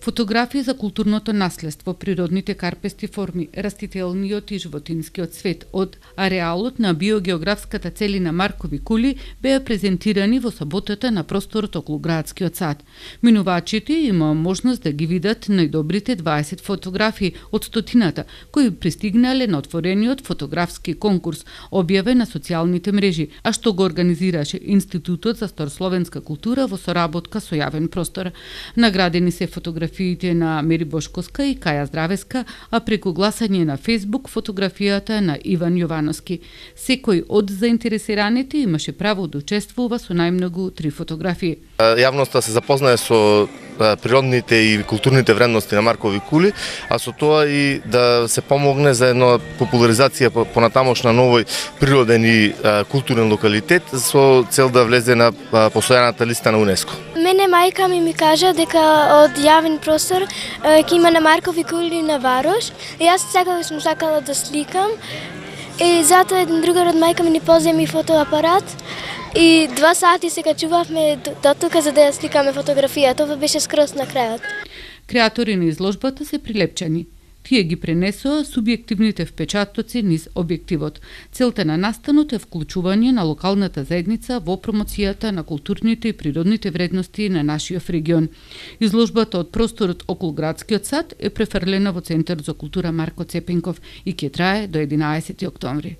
Фотографии за културното наследство, природните карпести форми, растителниот и животинскиот свет од ареалот на биогеографската целина Маркови кули беа презентирани во саботата на просторот околу градскиот сад. Минувачите имаа можност да ги видат најдобрите 20 фотографии од стотината кои пристигнале на отворениот фотографски конкурс, објавен на социјалните мрежи, а што го организираше Институтот за старословенска култура во соработка со јавен простор. Наградени се фотографиите на Мери Бошковска и Каја Здравеска, а преку гласање на Фейсбук фотографијата на Иван Јовановски. Секој од заинтересираните имаше право да учествува со најмногу 3 фотографии. Јавноста се запознае со природните и културните вредности на Маркови кули, а со тоа и да се помогне за една популаризација понатамошна новој природен и културен локалитет со цел да влезе на постојаната листа на УНЕСКО. Мене мајка ми кажа дека од јавен простор ќе има на Маркови кули на Варош. И јас секогаш сум сакала да сликам. И затоа еден другар од мајка ми ни поземи фотоапарат. И 2 сати се качувавме до тука за да ја сликаме фотографија. Тоа беше скроз на крајот. Креатори на изложбата се прилепчани. Тие ги пренесоа субјективните впечатоци низ објективот. Целта на настанот е вклучување на локалната заедница во промоцијата на културните и природните вредности на нашиот регион. Изложбата од просторот околу градскиот сад е префрлена во Центар за култура Марко Цепенков и ќе трае до 11 октомври.